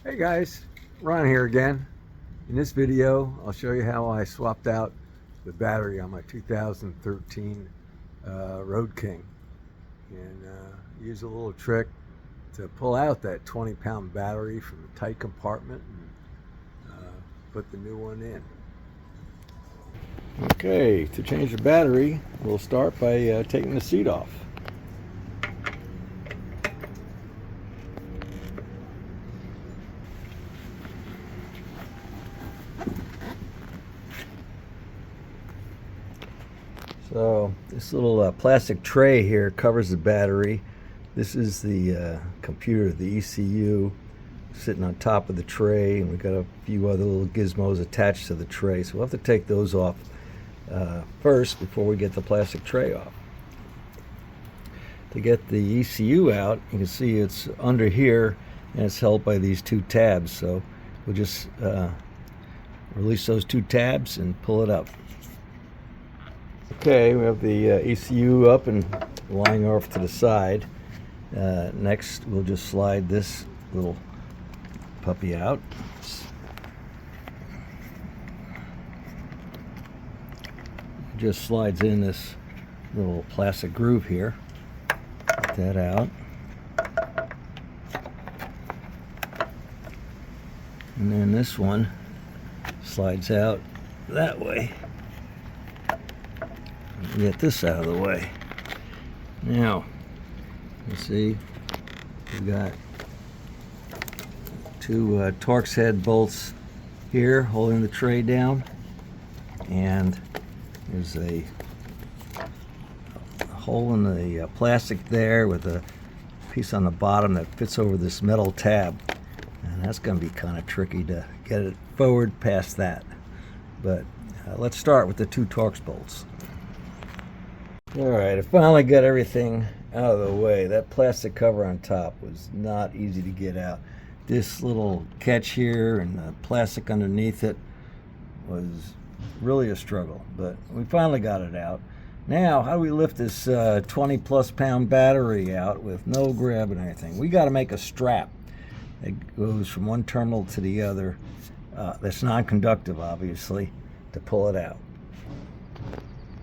Hey guys, Ron here again. In this video, I'll show you how I swapped out the battery on my 2013 Road King, and use a little trick to pull out that 20-pound battery from the tight compartment and put the new one in. Okay, to change the battery, we'll start by taking the seat off. So this little plastic tray here covers the battery. This is the computer, the ECU, sitting on top of the tray, and we've got a few other little gizmos attached to the tray. So we'll have to take those off first before we get the plastic tray off. To get the ECU out, you can see it's under here and it's held by these two tabs. So we'll just release those two tabs and pull it up. Okay, we have the ECU up and lying off to the side. Next, we'll just slide this little puppy out. Just slides in this little plastic groove here. Get that out. And then this one slides out that way. Get this out of the way. Now, you see, we've got two Torx head bolts here holding the tray down, and there's a hole in the plastic there with a piece on the bottom that fits over this metal tab, and that's going to be kind of tricky to get it forward past that. But let's start with the two Torx bolts. Alright, I finally got everything out of the way. That plastic cover on top was not easy to get out. This little catch here and the plastic underneath it was really a struggle, but we finally got it out. Now, how do we lift this 20-plus pound battery out with no grab and anything? We got to make a strap that goes from one terminal to the other, that's non-conductive, obviously, to pull it out.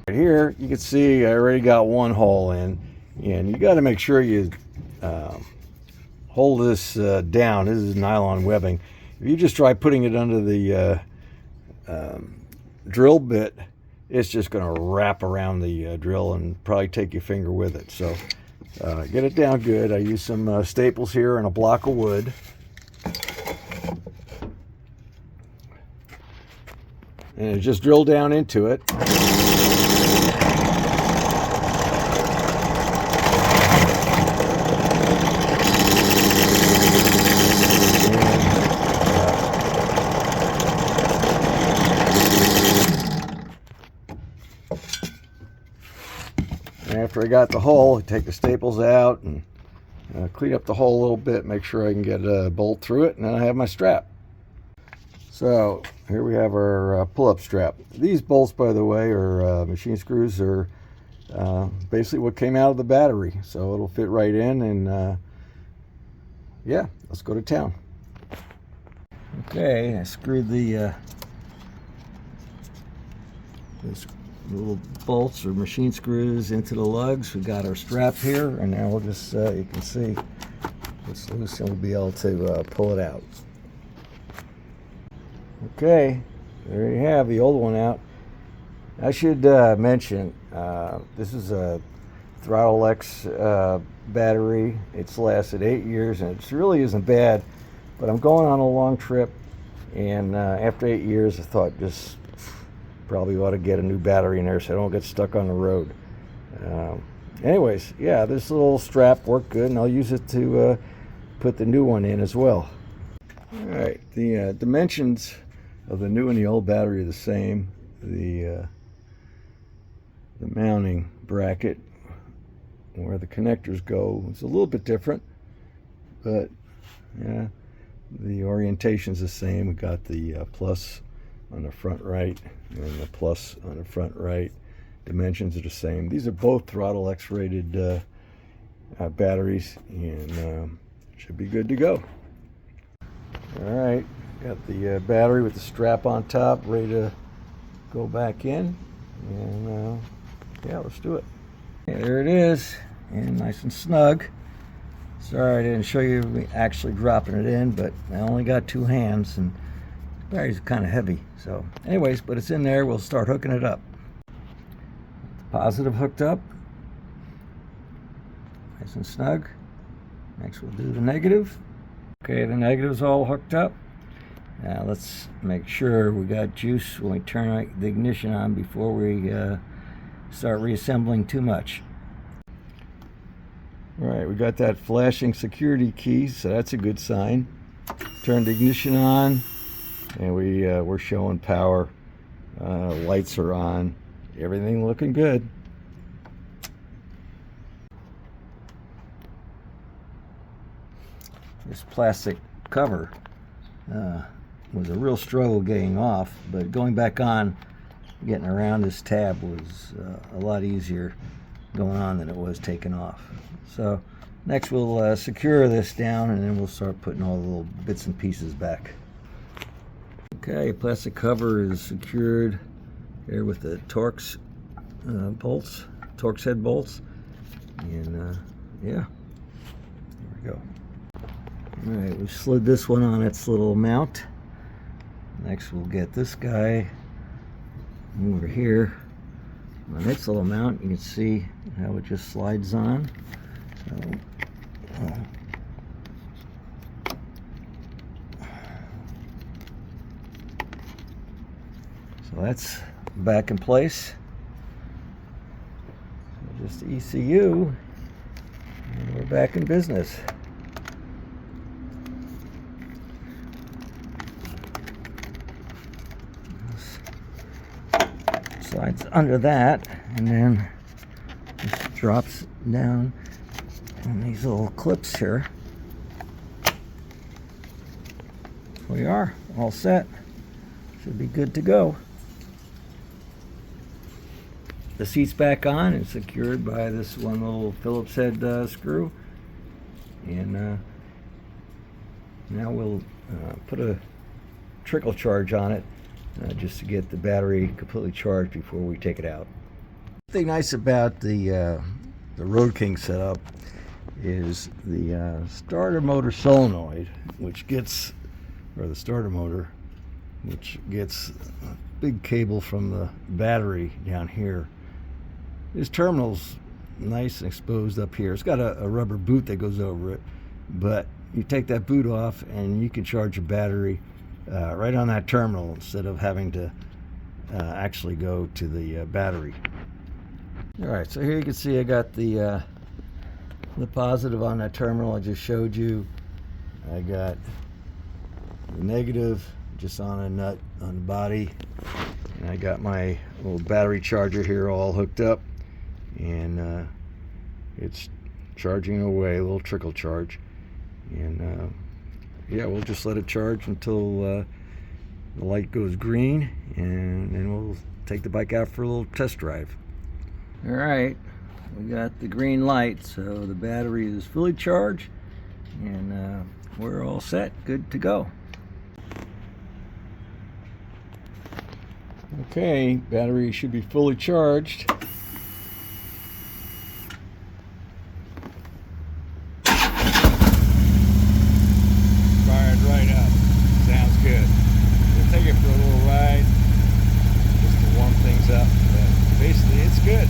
Right here, you can see I already got one hole in, and you got to make sure you hold this down. This is nylon webbing. If you just try putting it under the drill bit, it's just going to wrap around the drill and probably take your finger with it. So get it down good. I use some staples here and a block of wood. And just drill down into it. After I got the hole, I take the staples out and clean up the hole a little bit, make sure I can get a bolt through it, and then I have my strap. So here we have our pull-up strap. These bolts, by the way, are machine screws, are basically what came out of the battery, so it'll fit right in, and yeah, let's go to town. Okay, I screwed the this little bolts or machine screws into the lugs. We got our strap here, and now we'll just you can see it's loose and we'll be able to pull it out. Okay, there you have the old one out. I should mention this is a Throttle X battery. It's lasted 8 years and it really isn't bad, but I'm going on a long trip, and after 8 years I thought just probably ought to get a new battery in there so I don't get stuck on the road. Anyways, yeah, this little strap worked good, and I'll use it to put the new one in as well. Alright, the dimensions of the new and the old battery are the same. The mounting bracket where the connectors go is a little bit different, but yeah, the orientation's the same. We got the plus on the front right and the plus on the front right. Dimensions are the same. These are both Throttle X rated batteries, and should be good to go. All right, got the battery with the strap on top ready to go back in, and yeah, let's do it. Okay, there it is, and nice and snug. Sorry I didn't show you me actually dropping it in, but I only got two hands and the battery's kind of heavy. So anyways, but it's in there. We'll start hooking it up. The positive hooked up, nice and snug. Next we'll do the negative. Okay, the negative's all hooked up. Now let's make sure we got juice when we turn the ignition on before we start reassembling too much. All right, we got that flashing security key, so that's a good sign. Turn the ignition on, and we're showing power. Lights are on. Everything looking good. This plastic cover was a real struggle getting off, but going back on, getting around this tab was a lot easier going on than it was taking off. So next we'll secure this down, and then we'll start putting all the little bits and pieces back. Okay, plastic cover is secured here with the Torx bolts, Torx head bolts, and yeah, there we go. All right, we slid this one on its little mount. Next we'll get this guy over here on its little mount. You can see how it just slides on. So that's back in place. So just the ECU, and we're back in business. Slides under that, and then just drops down on these little clips here. We are all set. Should be good to go. The seat's back on and secured by this one little Phillips head screw, and now we'll put a trickle charge on it just to get the battery completely charged before we take it out. The thing nice about the Road King setup is the starter motor solenoid, which gets, or the starter motor, which gets a big cable from the battery down here. This terminal's nice and exposed up here. It's got a rubber boot that goes over it, but you take that boot off and you can charge your battery right on that terminal instead of having to actually go to the battery. All right, so here you can see I got the positive on that terminal I just showed you. I got the negative just on a nut on the body, and I got my little battery charger here all hooked up, and it's charging away, a little trickle charge, and yeah, we'll just let it charge until the light goes green, and then we'll take the bike out for a little test drive. All right, we got the green light, so the battery is fully charged, and we're all set, good to go. Okay, battery should be fully charged. Fired right up. Sounds good. We'll take it for a little ride just to warm things up, but basically it's good.